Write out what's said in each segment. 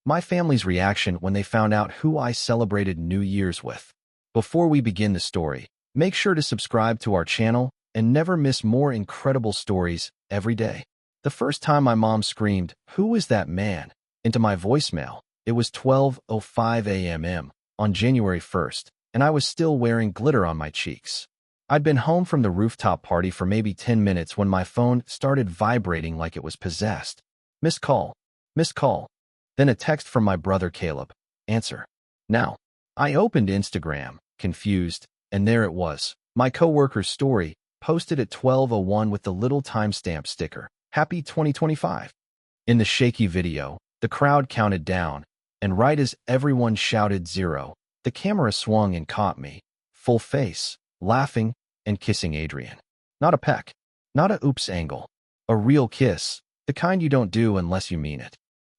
My family's reaction when they found out who I celebrated New Year's with. Before we begin the story, make sure to subscribe to our channel and never miss more incredible stories every day. The first time my mom screamed, "Who is that man?" into my voicemail, it was 12:05 a.m. on January 1st, and I was still wearing glitter on my cheeks. I'd been home from the rooftop party for maybe 10 minutes when my phone started vibrating like it was possessed. Missed call. Missed call. Then a text from my brother Caleb. Answer. Now. I opened Instagram, confused, and there it was, my coworker's story, posted at 12:01 with the little timestamp sticker. Happy 2025. In the shaky video, the crowd counted down, and right as everyone shouted 0, the camera swung and caught me, full face, laughing and kissing Adrian. Not a peck, not a oops angle, a real kiss, the kind you don't do unless you mean it.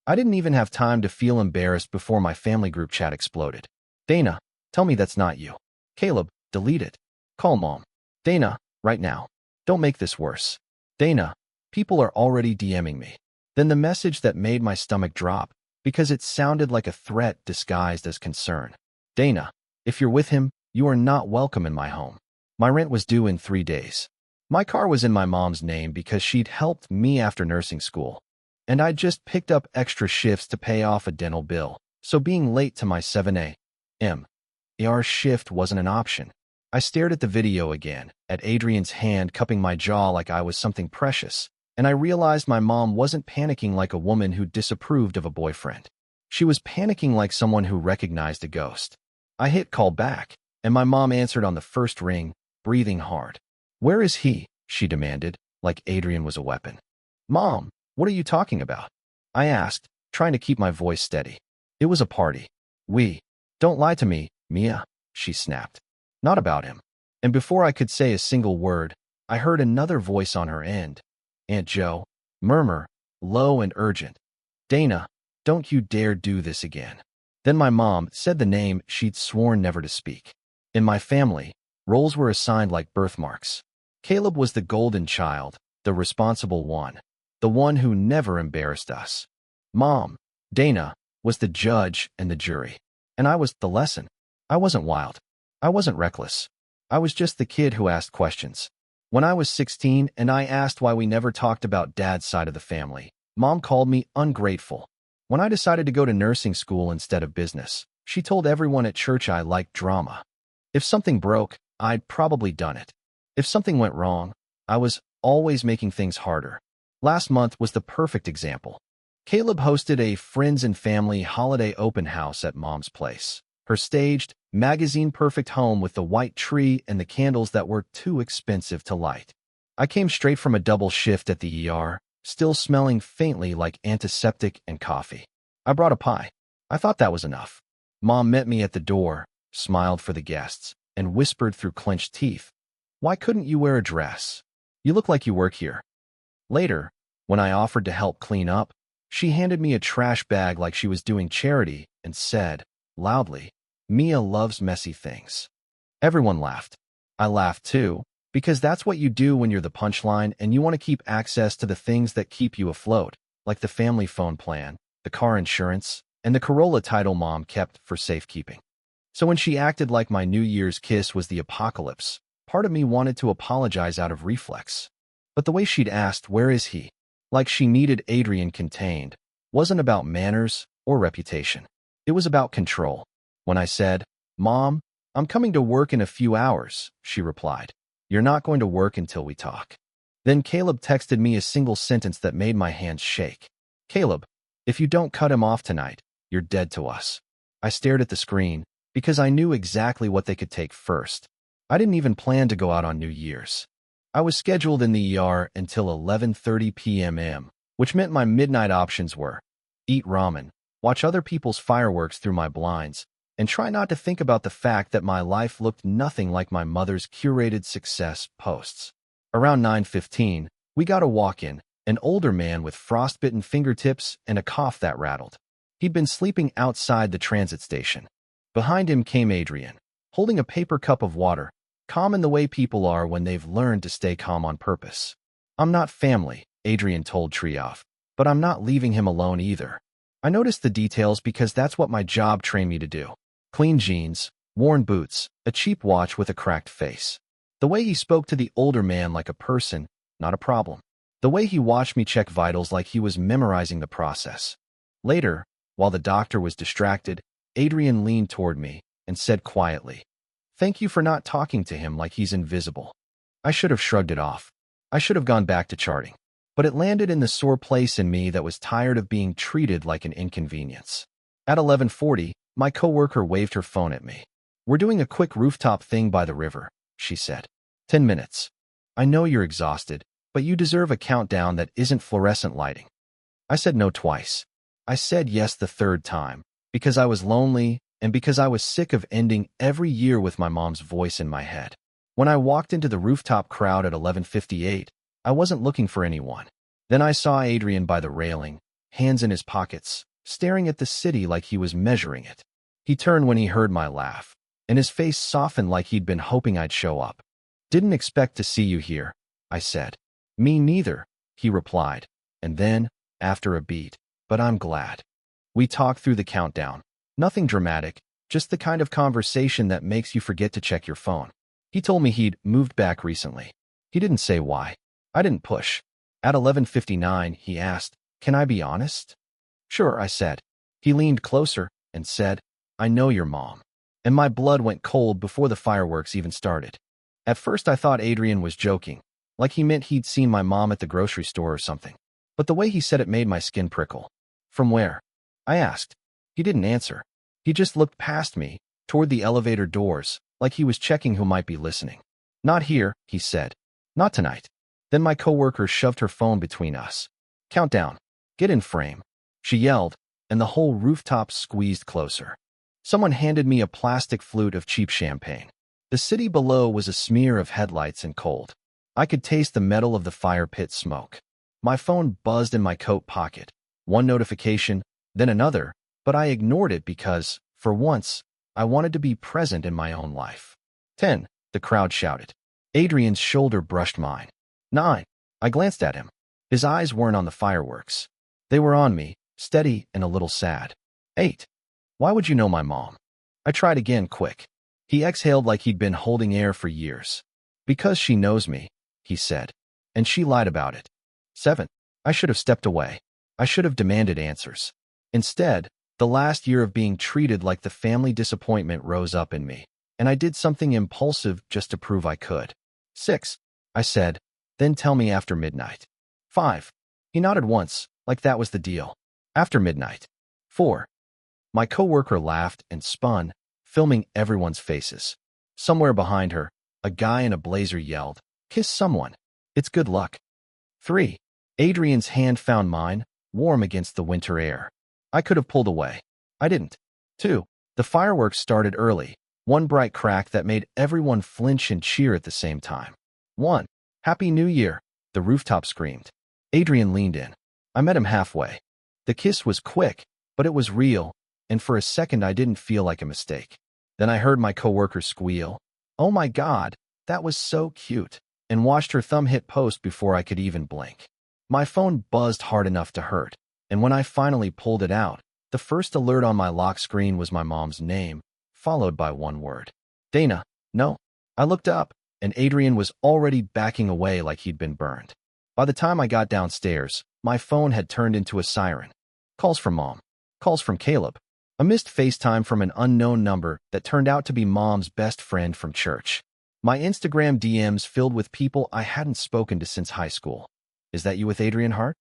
I didn't even have time to feel embarrassed before my family group chat exploded. Dana, tell me that's not you. Caleb, delete it. Call mom. Dana, right now. Don't make this worse. Dana, people are already DMing me. Then the message that made my stomach drop, because it sounded like a threat disguised as concern. Dana, if you're with him, you are not welcome in my home. My rent was due in 3 days. My car was in my mom's name because she'd helped me after nursing school, and I'd just picked up extra shifts to pay off a dental bill, so being late to my 7 a.m. ER shift wasn't an option. I stared at the video again, at Adrian's hand cupping my jaw like I was something precious, and I realized my mom wasn't panicking like a woman who disapproved of a boyfriend. She was panicking like someone who recognized a ghost. I hit call back, and my mom answered on the first ring, breathing hard. Where is he? She demanded, like Adrian was a weapon. Mom, what are you talking about? I asked, trying to keep my voice steady. It was a party. Don't lie to me, Mia, she snapped. Not about him. And before I could say a single word, I heard another voice on her end. Aunt Joe, murmur, low and urgent. Dana, don't you dare do this again. Then my mom said the name she'd sworn never to speak. In my family, roles were assigned like birthmarks. Caleb was the golden child, the responsible one, the one who never embarrassed us. Mom, Dana, was the judge and the jury. And I was the lesson. I wasn't wild. I wasn't reckless. I was just the kid who asked questions. When I was 16 and I asked why we never talked about Dad's side of the family, Mom called me ungrateful. When I decided to go to nursing school instead of business, she told everyone at church I liked drama. If something broke, I'd probably done it. If something went wrong, I was always making things harder. Last month was the perfect example. Caleb hosted a friends and family holiday open house at Mom's place. Her staged, magazine-perfect home with the white tree and the candles that were too expensive to light. I came straight from a double shift at the ER, still smelling faintly like antiseptic and coffee. I brought a pie. I thought that was enough. Mom met me at the door, smiled for the guests, and whispered through clenched teeth, "Why couldn't you wear a dress? You look like you work here." Later, when I offered to help clean up, she handed me a trash bag like she was doing charity and said, loudly, "Mia loves messy things." Everyone laughed. I laughed too, because that's what you do when you're the punchline and you want to keep access to the things that keep you afloat, like the family phone plan, the car insurance, and the Corolla title Mom kept for safekeeping. So when she acted like my New Year's kiss was the apocalypse, part of me wanted to apologize out of reflex. But the way she'd asked, "Where is he?" like she needed Adrian contained, wasn't about manners or reputation. It was about control. When I said, "Mom, I'm coming to work in a few hours," she replied, "You're not going to work until we talk." Then Caleb texted me a single sentence that made my hands shake. "Caleb, if you don't cut him off tonight, you're dead to us." I stared at the screen because I knew exactly what they could take first. I didn't even plan to go out on New Year's. I was scheduled in the ER until 11:30 p.m., which meant my midnight options were eat ramen, watch other people's fireworks through my blinds, and try not to think about the fact that my life looked nothing like my mother's curated success posts. Around 9:15, we got a walk-in, an older man with frostbitten fingertips and a cough that rattled. He'd been sleeping outside the transit station. Behind him came Adrian, holding a paper cup of water, calm in the way people are when they've learned to stay calm on purpose. "I'm not family," Adrian told Trioff, "but I'm not leaving him alone either." I noticed the details because that's what my job trained me to do. Clean jeans, worn boots, a cheap watch with a cracked face. The way he spoke to the older man like a person, not a problem. The way he watched me check vitals like he was memorizing the process. Later, while the doctor was distracted, Adrian leaned toward me and said quietly, "Thank you for not talking to him like he's invisible." I should have shrugged it off. I should have gone back to charting. But it landed in the sore place in me that was tired of being treated like an inconvenience. At 11:40, my coworker waved her phone at me. "We're doing a quick rooftop thing by the river," she said. 10 minutes. I know you're exhausted, but you deserve a countdown that isn't fluorescent lighting. I said no twice. I said yes the third time, because I was lonely and because I was sick of ending every year with my mom's voice in my head. When I walked into the rooftop crowd at 11:58, I wasn't looking for anyone. Then I saw Adrian by the railing, hands in his pockets, staring at the city like he was measuring it. He turned when he heard my laugh, and his face softened like he'd been hoping I'd show up. "Didn't expect to see you here," I said. "Me neither," he replied, and then, after a beat, "But I'm glad." We talked through the countdown. Nothing dramatic, just the kind of conversation that makes you forget to check your phone. He told me he'd moved back recently. He didn't say why. I didn't push. At 11:59, he asked, "Can I be honest?" "Sure," I said. He leaned closer and said, "I know your mom." And my blood went cold before the fireworks even started. At first I thought Adrian was joking, like he meant he'd seen my mom at the grocery store or something. But the way he said it made my skin prickle. "From where?" I asked. He didn't answer. He just looked past me, toward the elevator doors, like he was checking who might be listening. "Not here," he said. "Not tonight." Then my coworker shoved her phone between us. "Countdown. Get in frame," she yelled, and the whole rooftop squeezed closer. Someone handed me a plastic flute of cheap champagne. The city below was a smear of headlights and cold. I could taste the metal of the fire pit smoke. My phone buzzed in my coat pocket. One notification, then another, but I ignored it because, for once, I wanted to be present in my own life. 10, the crowd shouted. Adrian's shoulder brushed mine. 9, I glanced at him. His eyes weren't on the fireworks. They were on me, steady and a little sad. 8, why would you know my mom? I tried again, quick. He exhaled like he'd been holding air for years. Because she knows me, he said, and she lied about it. 7, I should have stepped away. I should have demanded answers. Instead, the last year of being treated like the family disappointment rose up in me, and I did something impulsive just to prove I could. 6, I said, then tell me after midnight. 5, he nodded once, like that was the deal. After midnight. 4, my coworker laughed and spun, filming everyone's faces. Somewhere behind her, a guy in a blazer yelled, "Kiss someone. It's good luck." 3, Adrian's hand found mine, warm against the winter air. I could have pulled away. I didn't. 2, the fireworks started early, one bright crack that made everyone flinch and cheer at the same time. 1, Happy New Year, the rooftop screamed. Adrian leaned in. I met him halfway. The kiss was quick, but it was real, and for a second I didn't feel like a mistake. Then I heard my coworker squeal, "Oh my God, that was so cute," and watched her thumb hit post before I could even blink. My phone buzzed hard enough to hurt, and when I finally pulled it out, the first alert on my lock screen was my mom's name, followed by one word. "Dana, no." I looked up, and Adrian was already backing away like he'd been burned. By the time I got downstairs, my phone had turned into a siren. Calls from Mom. Calls from Caleb. A missed FaceTime from an unknown number that turned out to be Mom's best friend from church. My Instagram DMs filled with people I hadn't spoken to since high school. "Is that you with Adrian Hart?"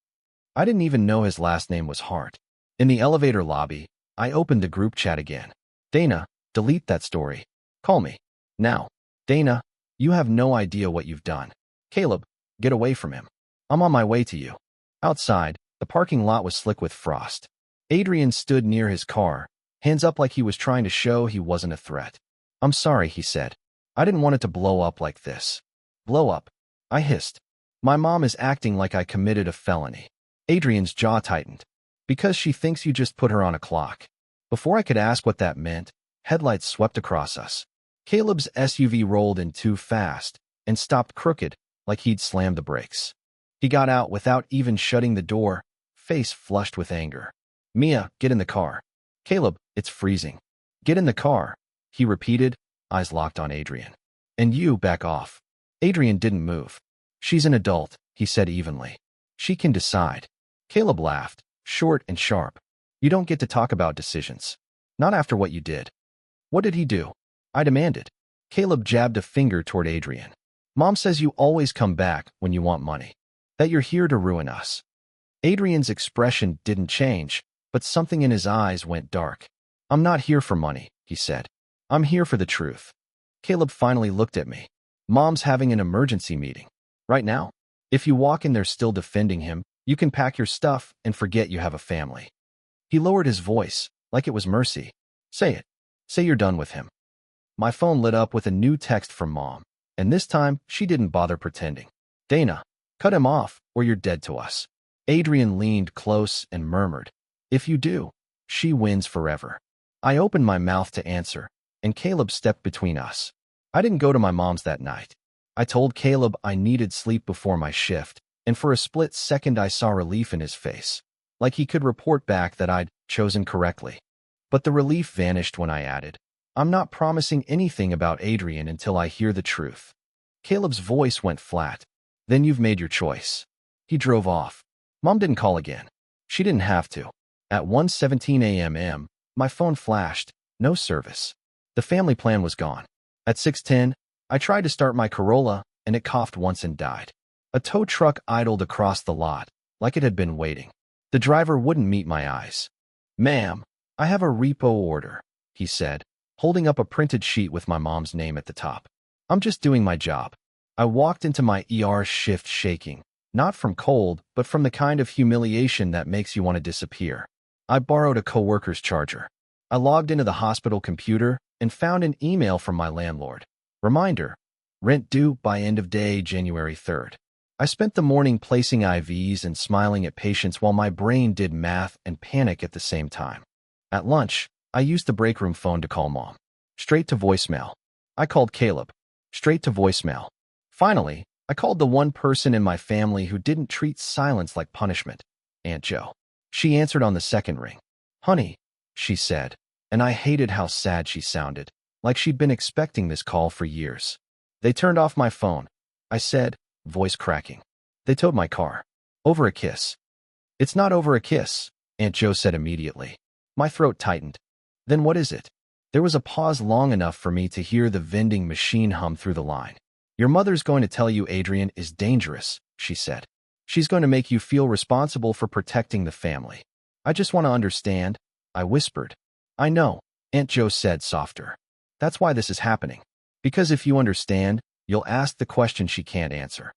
I didn't even know his last name was Hart. In the elevator lobby, I opened the group chat again. "Dana, delete that story. Call me. Now." "Dana, you have no idea what you've done." "Caleb, get away from him. I'm on my way to you." Outside, the parking lot was slick with frost. Adrian stood near his car, hands up like he was trying to show he wasn't a threat. "I'm sorry," he said. "I didn't want it to blow up like this." "Blow up?" I hissed. "My mom is acting like I committed a felony." Adrian's jaw tightened. "Because she thinks you just put her on a clock." Before I could ask what that meant, headlights swept across us. Caleb's SUV rolled in too fast and stopped crooked, like he'd slammed the brakes. He got out without even shutting the door, face flushed with anger. Mia, get in the car. Caleb, it's freezing. Get in the car, he repeated, eyes locked on Adrian. And you, back off. Adrian didn't move. She's an adult, he said evenly. She can decide. Caleb laughed, short and sharp. You don't get to talk about decisions. Not after what you did. What did he do? I demanded. Caleb jabbed a finger toward Adrian. Mom says you always come back when you want money. That you're here to ruin us. Adrian's expression didn't change, but something in his eyes went dark. I'm not here for money, he said. I'm here for the truth. Caleb finally looked at me. Mom's having an emergency meeting. Right now? If you walk in there still defending him, you can pack your stuff and forget you have a family. He lowered his voice, like it was mercy. Say it. Say you're done with him. My phone lit up with a new text from Mom, and this time she didn't bother pretending. Dana, cut him off, or you're dead to us. Adrian leaned close and murmured, if you do, she wins forever. I opened my mouth to answer, and Caleb stepped between us. I didn't go to my mom's that night. I told Caleb I needed sleep before my shift, and for a split second I saw relief in his face, like he could report back that I'd chosen correctly. But the relief vanished when I added, I'm not promising anything about Adrian until I hear the truth. Caleb's voice went flat. Then you've made your choice. He drove off. Mom didn't call again. She didn't have to. At 1:17 a.m., my phone flashed. No service. The family plan was gone. At 6:10, I tried to start my Corolla, and it coughed once and died. A tow truck idled across the lot, like it had been waiting. The driver wouldn't meet my eyes. Ma'am, I have a repo order, he said, holding up a printed sheet with my mom's name at the top. I'm just doing my job. I walked into my ER shift shaking, not from cold, but from the kind of humiliation that makes you want to disappear. I borrowed a coworker's charger. I logged into the hospital computer and found an email from my landlord. Reminder, rent due by end of day, January 3rd. I spent the morning placing IVs and smiling at patients while my brain did math and panic at the same time. At lunch, I used the break room phone to call Mom. Straight to voicemail. I called Caleb. Straight to voicemail. Finally, I called the one person in my family who didn't treat silence like punishment, Aunt Jo. She answered on the second ring. Honey, she said, and I hated how sad she sounded, like she'd been expecting this call for years. They turned off my phone. I said, voice cracking. They towed my car. Over a kiss. It's not over a kiss, Aunt Jo said immediately. My throat tightened. Then what is it? There was a pause long enough for me to hear the vending machine hum through the line. Your mother's going to tell you Adrian is dangerous, she said. She's going to make you feel responsible for protecting the family. I just want to understand, I whispered. I know, Aunt Jo said softer. That's why this is happening. Because if you understand, you'll ask the question she can't answer.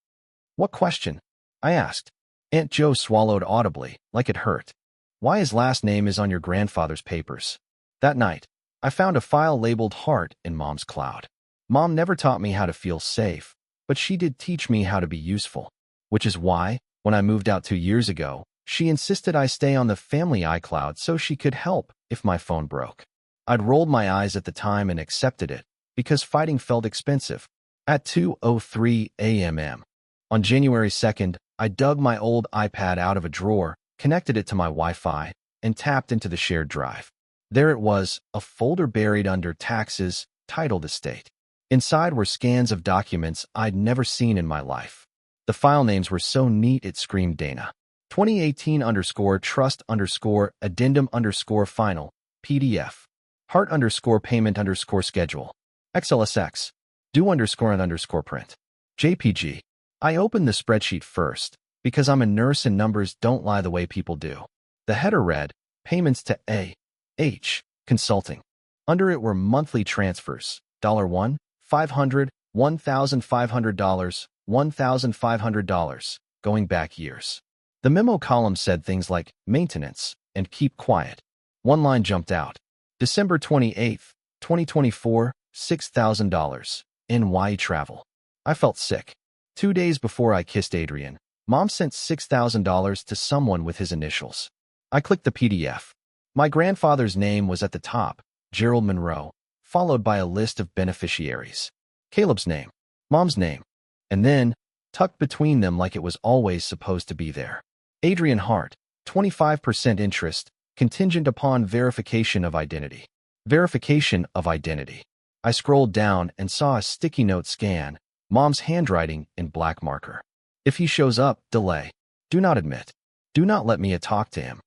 What question? I asked. Aunt Jo swallowed audibly, like it hurt. Why his last name is on your grandfather's papers. That night, I found a file labeled Heart in Mom's cloud. Mom never taught me how to feel safe, but she did teach me how to be useful. Which is why, when I moved out 2 years ago, she insisted I stay on the family iCloud so she could help if my phone broke. I'd rolled my eyes at the time and accepted it, because fighting felt expensive. At 2:03 a.m. on January 2nd, I dug my old iPad out of a drawer, connected it to my Wi-Fi, and tapped into the shared drive. There it was, a folder buried under Taxes, titled Estate. Inside were scans of documents I'd never seen in my life. The file names were so neat it screamed Dana. 2018_trust_addendum_final, PDF. Heart_payment_schedule. XLSX. Due_and_print. JPG. I opened the spreadsheet first, because I'm a nurse and numbers don't lie the way people do. The header read, Payments to A.H. Consulting. Under it were monthly transfers, $1, $500, $1,500, $1,500, going back years. The memo column said things like maintenance and keep quiet. One line jumped out. December 28th, 2024, $6,000. NY travel. I felt sick. 2 days before I kissed Adrian, Mom sent $6,000 to someone with his initials. I clicked the PDF. My grandfather's name was at the top, Gerald Monroe, followed by a list of beneficiaries. Caleb's name, Mom's name, and then, tucked between them like it was always supposed to be there, Adrian Hart, 25% interest, contingent upon verification of identity. Verification of identity. I scrolled down and saw a sticky note scan, Mom's handwriting in black marker. If he shows up, delay. Do not admit. Do not let Mia talk to him.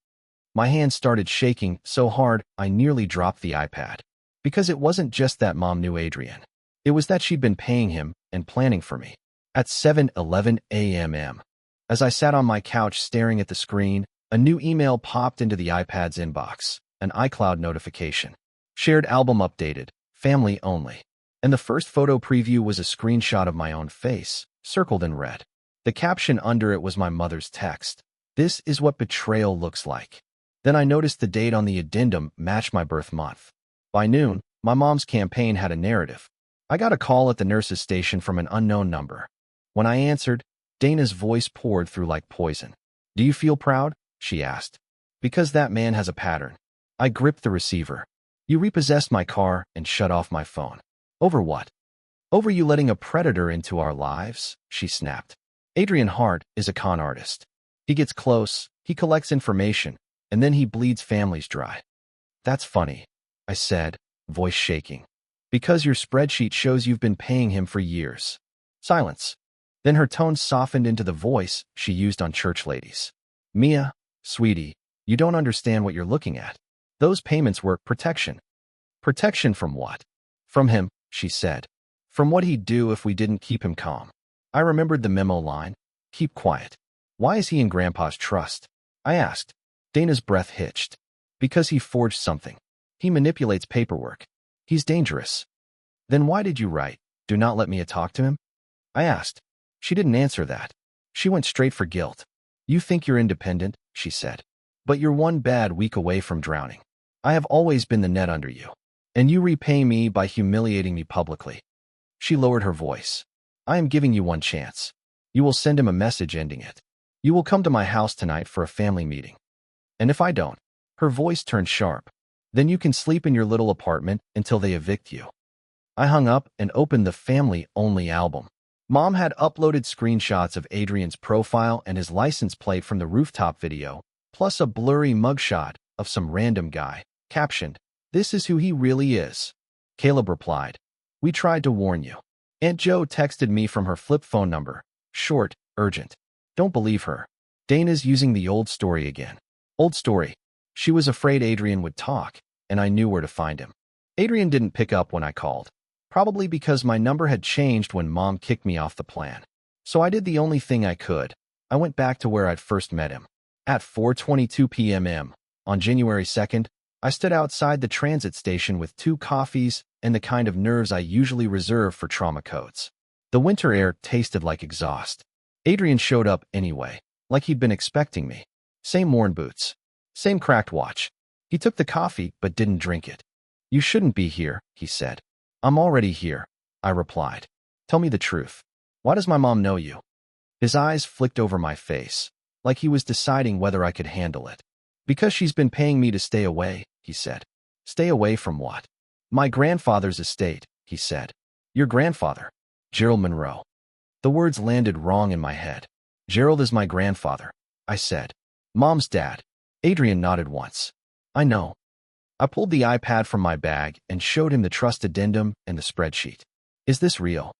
My hand started shaking so hard I nearly dropped the iPad. Because it wasn't just that Mom knew Adrian. It was that she'd been paying him and planning for me. At 7:11 a.m. As I sat on my couch staring at the screen, a new email popped into the iPad's inbox, an iCloud notification. Shared album updated, family only. And the first photo preview was a screenshot of my own face, circled in red. The caption under it was my mother's text. This is what betrayal looks like. Then I noticed the date on the addendum matched my birth month. By noon, my mom's campaign had a narrative. I got a call at the nurse's station from an unknown number. When I answered, Dana's voice poured through like poison. Do you feel proud? She asked. Because that man has a pattern. I gripped the receiver. You repossessed my car and shut off my phone. Over what? Over you letting a predator into our lives, she snapped. Adrian Hart is a con artist. He gets close, he collects information, and then he bleeds families dry. That's funny, I said, voice shaking. Because your spreadsheet shows you've been paying him for years. Silence. Then her tone softened into the voice she used on church ladies. Mia, sweetie, you don't understand what you're looking at. Those payments were protection. Protection from what? From him, she said. From what he'd do if we didn't keep him calm. I remembered the memo line. Keep quiet. Why is he in Grandpa's trust? I asked. Dana's breath hitched. Because he forged something. He manipulates paperwork. He's dangerous. Then why did you write, do not let Mia talk to him? I asked. She didn't answer that. She went straight for guilt. You think you're independent, she said. But you're one bad week away from drowning. I have always been the net under you. And you repay me by humiliating me publicly. She lowered her voice. I am giving you one chance. You will send him a message ending it. You will come to my house tonight for a family meeting. And if I don't, her voice turned sharp. Then you can sleep in your little apartment until they evict you. I hung up and opened the family-only album. Mom had uploaded screenshots of Adrian's profile and his license plate from the rooftop video, plus a blurry mugshot of some random guy, captioned, "This is who he really is." Caleb replied, "We tried to warn you." Aunt Jo texted me from her flip phone number, short, urgent. Don't believe her. Dana's using the old story again. Old story. She was afraid Adrian would talk, and I knew where to find him. Adrian didn't pick up when I called. Probably because my number had changed when Mom kicked me off the plan. So I did the only thing I could. I went back to where I'd first met him. At 4:22 p.m. on January 2nd, I stood outside the transit station with 2 coffees and the kind of nerves I usually reserve for trauma codes. The winter air tasted like exhaust. Adrian showed up anyway, like he'd been expecting me. Same worn boots. Same cracked watch. He took the coffee but didn't drink it. You shouldn't be here, he said. I'm already here, I replied. Tell me the truth. Why does my mom know you? His eyes flicked over my face, like he was deciding whether I could handle it. Because she's been paying me to stay away, he said. Stay away from what? My grandfather's estate, he said. Your grandfather? Gerald Monroe. The words landed wrong in my head. Gerald is my grandfather, I said. Mom's dad. Adrian nodded once. I know. I pulled the iPad from my bag and showed him the trust addendum and the spreadsheet. Is this real?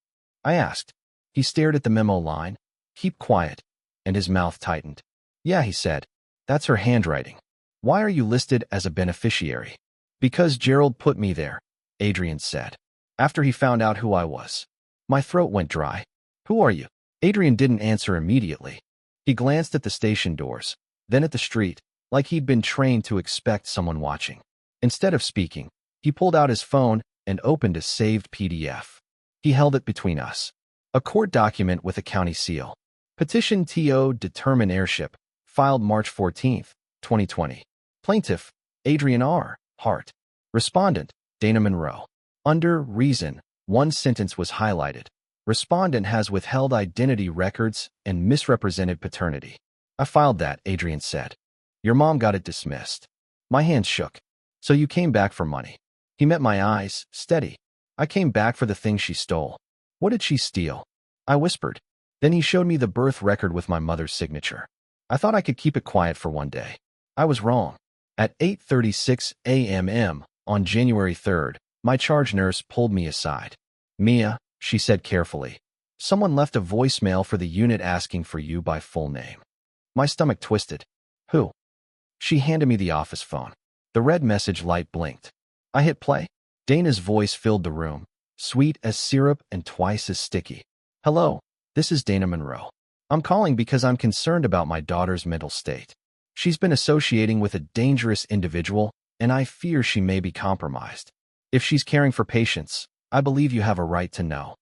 I asked. He stared at the memo line. Keep quiet. And his mouth tightened. Yeah, he said. That's her handwriting. Why are you listed as a beneficiary? Because Gerald put me there, Adrian said. After he found out who I was. My throat went dry. Who are you? Adrian didn't answer immediately. He glanced at the station doors, then at the street, like he'd been trained to expect someone watching. Instead of speaking, he pulled out his phone and opened a saved PDF. He held it between us. A court document with a county seal. Petition TO Determine Heirship, filed March 14, 2020. Plaintiff, Adrian R. Hart. Respondent, Dana Monroe. Under reason, one sentence was highlighted. Respondent has withheld identity records and misrepresented paternity. I filed that, Adrian said. Your mom got it dismissed. My hands shook. So you came back for money. He met my eyes, steady. I came back for the thing she stole. What did she steal? I whispered. Then he showed me the birth record with my mother's signature. I thought I could keep it quiet for one day. I was wrong. At 8:36 a.m. on January 3rd, my charge nurse pulled me aside. "Mia," she said carefully, "someone left a voicemail for the unit asking for you by full name." My stomach twisted. "Who?" She handed me the office phone. The red message light blinked. I hit play. Dana's voice filled the room, sweet as syrup and twice as sticky. "Hello, this is Dana Monroe. I'm calling because I'm concerned about my daughter's mental state. She's been associating with a dangerous individual, and I fear she may be compromised. If she's caring for patients, I believe you have a right to know."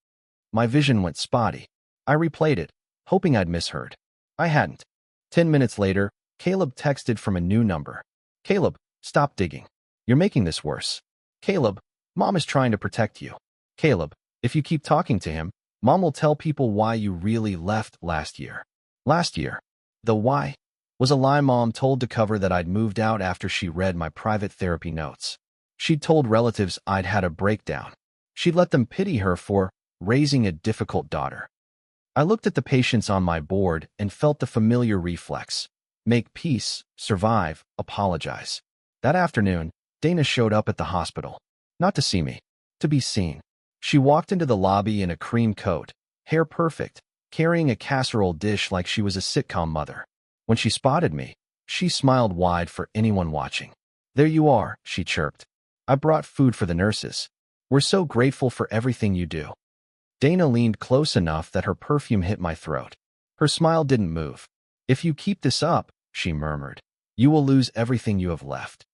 My vision went spotty. I replayed it, hoping I'd misheard. I hadn't. 10 minutes later, Caleb texted from a new number. "Caleb, stop digging. You're making this worse. Caleb, Mom is trying to protect you. Caleb, if you keep talking to him, Mom will tell people why you really left last year." Last year. The why was a lie Mom told to cover that I'd moved out after she read my private therapy notes. She'd told relatives I'd had a breakdown. She'd let them pity her for raising a difficult daughter. I looked at the patients on my board and felt the familiar reflex. Make peace, survive, apologize. That afternoon, Dana showed up at the hospital. Not to see me, to be seen. She walked into the lobby in a cream coat, hair perfect, carrying a casserole dish like she was a sitcom mother. When she spotted me, she smiled wide for anyone watching. "There you are," she chirped. "I brought food for the nurses. We're so grateful for everything you do." Dana leaned close enough that her perfume hit my throat. Her smile didn't move. "If you keep this up," she murmured, "you will lose everything you have left."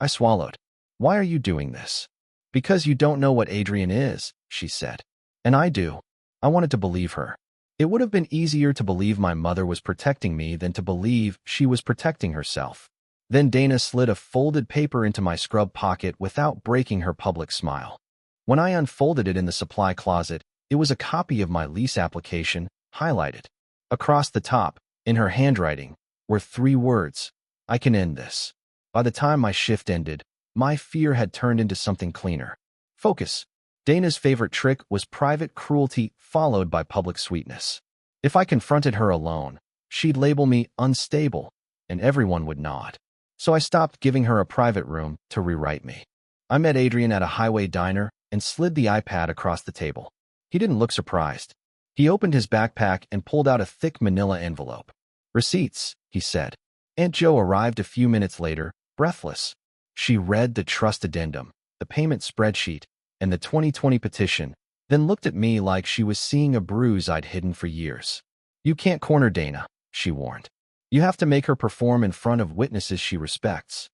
I swallowed. "Why are you doing this?" "Because you don't know what Adrian is," she said. "And I do." I wanted to believe her. It would have been easier to believe my mother was protecting me than to believe she was protecting herself. Then Dana slid a folded paper into my scrub pocket without breaking her public smile. When I unfolded it in the supply closet, it was a copy of my lease application, highlighted. Across the top, in her handwriting, were 3 words: "I can end this." By the time my shift ended, my fear had turned into something cleaner. Focus. Dana's favorite trick was private cruelty followed by public sweetness. If I confronted her alone, she'd label me unstable, and everyone would nod. So I stopped giving her a private room to rewrite me. I met Adrian at a highway diner and slid the iPad across the table. He didn't look surprised. He opened his backpack and pulled out a thick manila envelope. "Receipts," he said. Aunt Jo arrived a few minutes later, breathless. She read the trust addendum, the payment spreadsheet, and the 2020 petition, then looked at me like she was seeing a bruise I'd hidden for years. "You can't corner Dana," she warned. "You have to make her perform in front of witnesses she respects."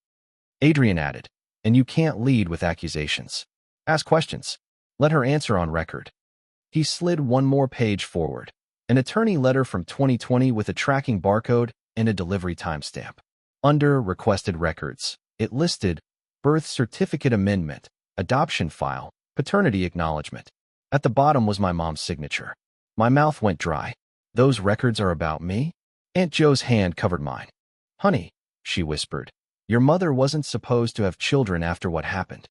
Adrian added, "And you can't lead with accusations. Ask questions. Let her answer on record." He slid one more page forward, an attorney letter from 2020 with a tracking barcode and a delivery timestamp. Under Requested Records, it listed birth certificate amendment, adoption file, paternity acknowledgement. At the bottom was my mom's signature. My mouth went dry. "Those records are about me?" Aunt Jo's hand covered mine. "Honey," she whispered, "your mother wasn't supposed to have children after what happened."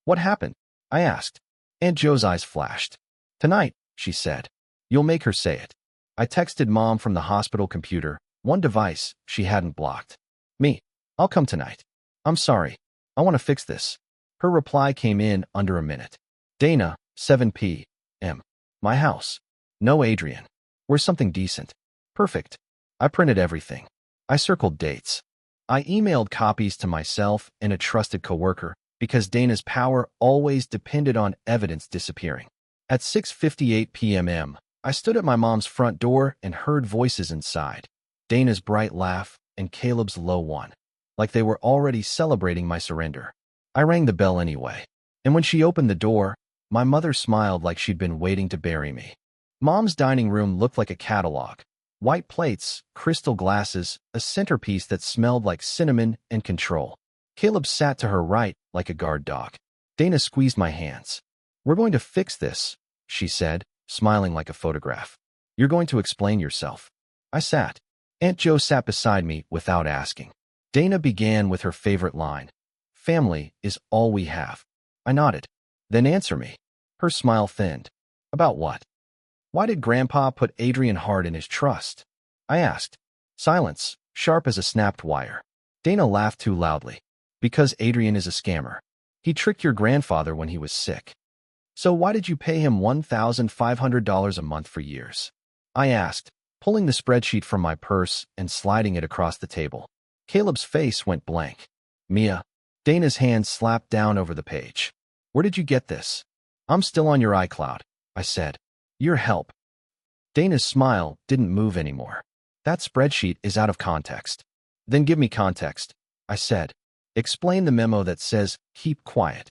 "What happened?" I asked. Aunt Jo's eyes flashed. "Tonight," she said. "You'll make her say it." I texted Mom from the hospital computer, one device she hadn't blocked. "Me. I'll come tonight. I'm sorry. I want to fix this." Her reply came in under a minute. "Dana, 7 p.m. My house. No Adrian. We're something decent. Perfect." I printed everything. I circled dates. I emailed copies to myself and a trusted coworker because Dana's power always depended on evidence disappearing. At 6:58 p.m., I stood at my mom's front door and heard voices inside. Dana's bright laugh and Caleb's low one, like they were already celebrating my surrender. I rang the bell anyway, and when she opened the door, my mother smiled like she'd been waiting to bury me. Mom's dining room looked like a catalog. White plates, crystal glasses, a centerpiece that smelled like cinnamon and control. Caleb sat to her right like a guard dog. Dana squeezed my hands. "We're going to fix this," she said, smiling like a photograph. "You're going to explain yourself." I sat. Aunt Jo sat beside me without asking. Dana began with her favorite line, "Family is all we have." I nodded. "Then answer me." Her smile thinned. "About what?" "Why did Grandpa put Adrian Hart in his trust?" I asked. Silence, sharp as a snapped wire. Dana laughed too loudly. Because Adrian is a scammer. He tricked your grandfather when he was sick. So why did you pay him $1,500 a month for years? I asked, pulling the spreadsheet from my purse and sliding it across the table. Caleb's face went blank. Mia. Dana's hand slapped down over the page. Where did you get this? I'm still on your iCloud, I said. Your help. Dana's smile didn't move anymore. That spreadsheet is out of context. Then give me context, I said. Explain the memo that says, keep quiet.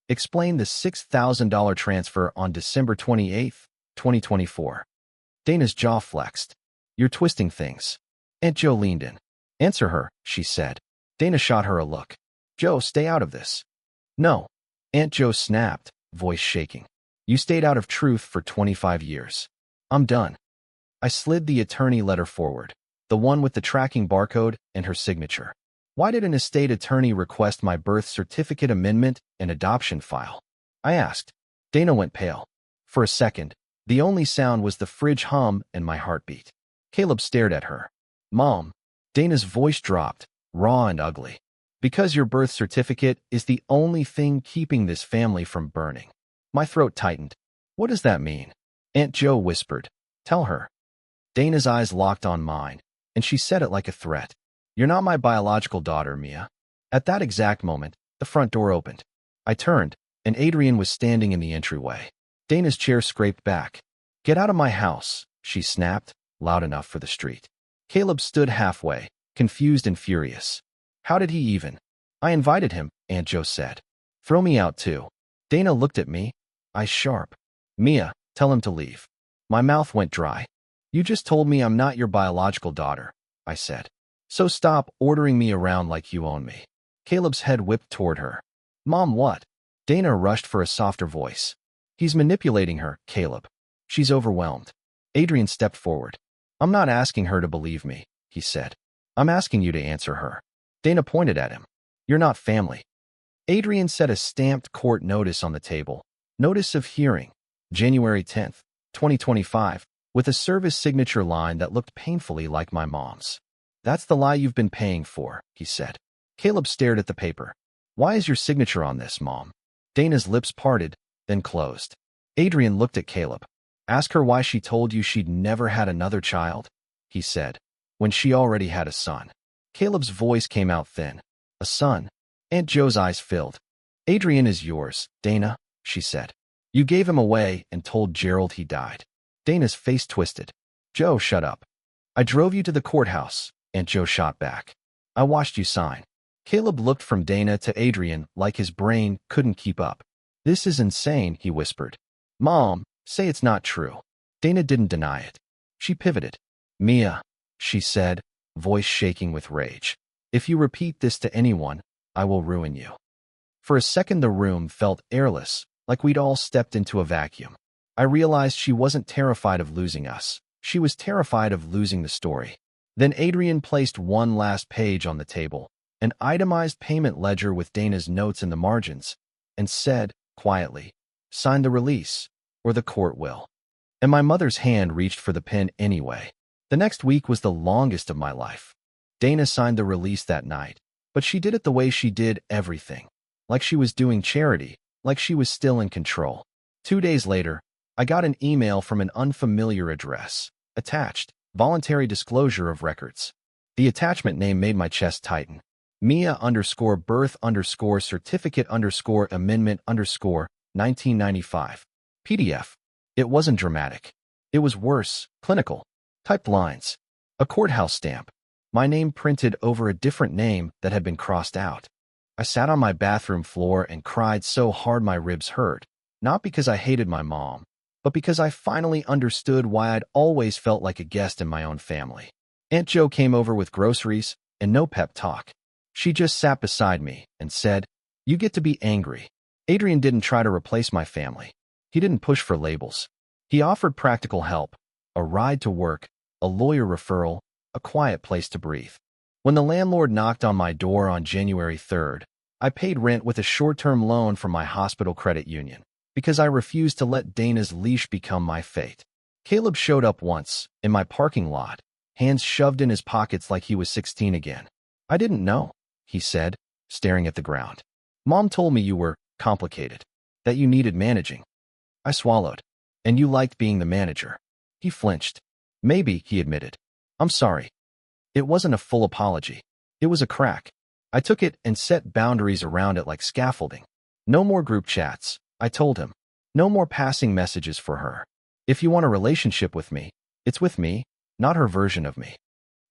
Explain the $6,000 transfer on December 28, 2024. Dana's jaw flexed. You're twisting things. Aunt Jo leaned in. Answer her, she said. Dana shot her a look. Joe, stay out of this. No. Aunt Jo snapped, voice shaking. You stayed out of truth for 25 years. I'm done. I slid the attorney letter forward, the one with the tracking barcode and her signature. Why did an estate attorney request my birth certificate amendment and adoption file? I asked. Dana went pale. For a second, the only sound was the fridge hum and my heartbeat. Caleb stared at her. Mom. Dana's voice dropped, raw and ugly. Because your birth certificate is the only thing keeping this family from burning. My throat tightened. What does that mean? Aunt Jo whispered. Tell her. Dana's eyes locked on mine, and she said it like a threat. You're not my biological daughter, Mia. At that exact moment, the front door opened. I turned, and Adrian was standing in the entryway. Dana's chair scraped back. Get out of my house, she snapped, loud enough for the street. Caleb stood halfway, confused and furious. How did he even? I invited him, Aunt Jo said. Throw me out too. Dana looked at me, eyes sharp. Mia, tell him to leave. My mouth went dry. You just told me I'm not your biological daughter, I said. So stop ordering me around like you own me. Caleb's head whipped toward her. Mom, what? Dana rushed for a softer voice. He's manipulating her, Caleb. She's overwhelmed. Adrian stepped forward. I'm not asking her to believe me, he said. I'm asking you to answer her. Dana pointed at him. You're not family. Adrian set a stamped court notice on the table. Notice of hearing, January 10th, 2025, with a service signature line that looked painfully like my mom's. That's the lie you've been paying for, he said. Caleb stared at the paper. Why is your signature on this, Mom? Dana's lips parted, then closed. Adrian looked at Caleb. Ask her why she told you she'd never had another child, he said, when she already had a son. Caleb's voice came out thin. A son. Aunt Jo's eyes filled. Adrian is yours, Dana, she said. You gave him away and told Gerald he died. Dana's face twisted. Joe, shut up. I drove you to the courthouse, Aunt Jo shot back. I watched you sign. Caleb looked from Dana to Adrian like his brain couldn't keep up. This is insane, he whispered. Mom, say it's not true. Dana didn't deny it. She pivoted. Mia, she said, voice shaking with rage. If you repeat this to anyone, I will ruin you. For a second the room felt airless, like we'd all stepped into a vacuum. I realized she wasn't terrified of losing us. She was terrified of losing the story. Then Adrian placed one last page on the table, an itemized payment ledger with Dana's notes in the margins, and said, quietly, sign the release, or the court will. And my mother's hand reached for the pen anyway. The next week was the longest of my life. Dana signed the release that night, but she did it the way she did everything. Like she was doing charity, like she was still in control. 2 days later, I got an email from an unfamiliar address. Attached, voluntary disclosure of records. The attachment name made my chest tighten. Mia_birth_certificate_amendment_1995. PDF. It wasn't dramatic. It was worse, clinical. Typed lines. A courthouse stamp. My name printed over a different name that had been crossed out. I sat on my bathroom floor and cried so hard my ribs hurt, not because I hated my mom, but because I finally understood why I'd always felt like a guest in my own family. Aunt Jo came over with groceries and no pep talk. She just sat beside me and said, you get to be angry. Adrian didn't try to replace my family. He didn't push for labels. He offered practical help, a ride to work, a lawyer referral, a quiet place to breathe. When the landlord knocked on my door on January 3rd, I paid rent with a short-term loan from my hospital credit union because I refused to let Dana's leash become my fate. Caleb showed up once, in my parking lot, hands shoved in his pockets like he was 16 again. I didn't know, he said, staring at the ground. Mom told me you were complicated, that you needed managing. I swallowed. And you liked being the manager. He flinched. Maybe, he admitted. I'm sorry. It wasn't a full apology. It was a crack. I took it and set boundaries around it like scaffolding. No more group chats, I told him. No more passing messages for her. If you want a relationship with me, it's with me, not her version of me.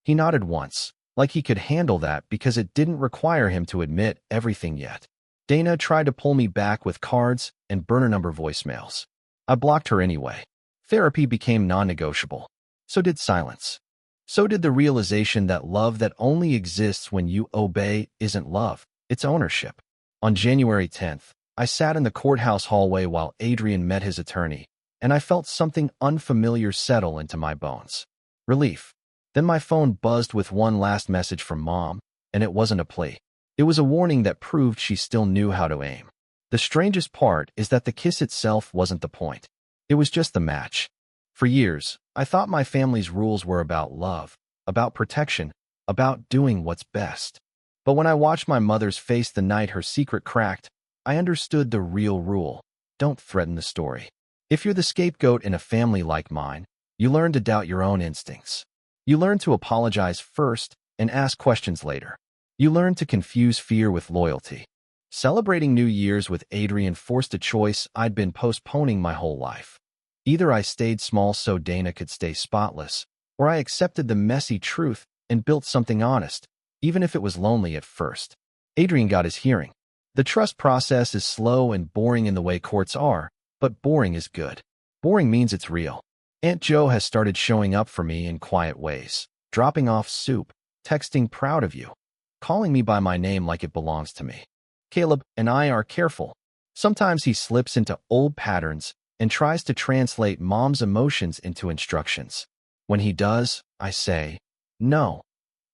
He nodded once, like he could handle that because it didn't require him to admit everything yet. Dana tried to pull me back with cards and burner number voicemails. I blocked her anyway. Therapy became non-negotiable. So did silence. So did the realization that love that only exists when you obey isn't love, it's ownership. On January 10th, I sat in the courthouse hallway while Adrian met his attorney, and I felt something unfamiliar settle into my bones. Relief. Then my phone buzzed with one last message from Mom, and it wasn't a plea. It was a warning that proved she still knew how to aim. The strangest part is that the kiss itself wasn't the point. It was just the match. For years, I thought my family's rules were about love, about protection, about doing what's best. But when I watched my mother's face the night her secret cracked, I understood the real rule. Don't threaten the story. If you're the scapegoat in a family like mine, you learn to doubt your own instincts. You learn to apologize first and ask questions later. You learn to confuse fear with loyalty. Celebrating New Year's with Adrian forced a choice I'd been postponing my whole life. Either I stayed small so Dana could stay spotless, or I accepted the messy truth and built something honest, even if it was lonely at first. Adrian got his hearing. The trust process is slow and boring in the way courts are, but boring is good. Boring means it's real. Aunt Jo has started showing up for me in quiet ways, dropping off soup, texting proud of you, calling me by my name like it belongs to me. Caleb and I are careful. Sometimes he slips into old patterns and tries to translate Mom's emotions into instructions. When he does, I say, no.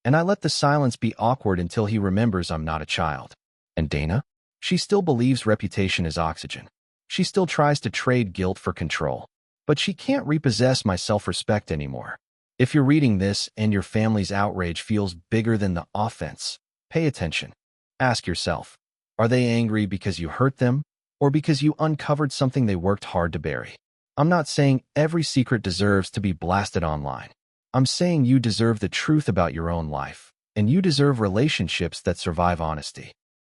And I let the silence be awkward until he remembers I'm not a child. And Dana? She still believes reputation is oxygen. She still tries to trade guilt for control. But she can't repossess my self-respect anymore. If you're reading this and your family's outrage feels bigger than the offense, pay attention. Ask yourself, are they angry because you hurt them, or because you uncovered something they worked hard to bury? I'm not saying every secret deserves to be blasted online. I'm saying you deserve the truth about your own life, and you deserve relationships that survive honesty.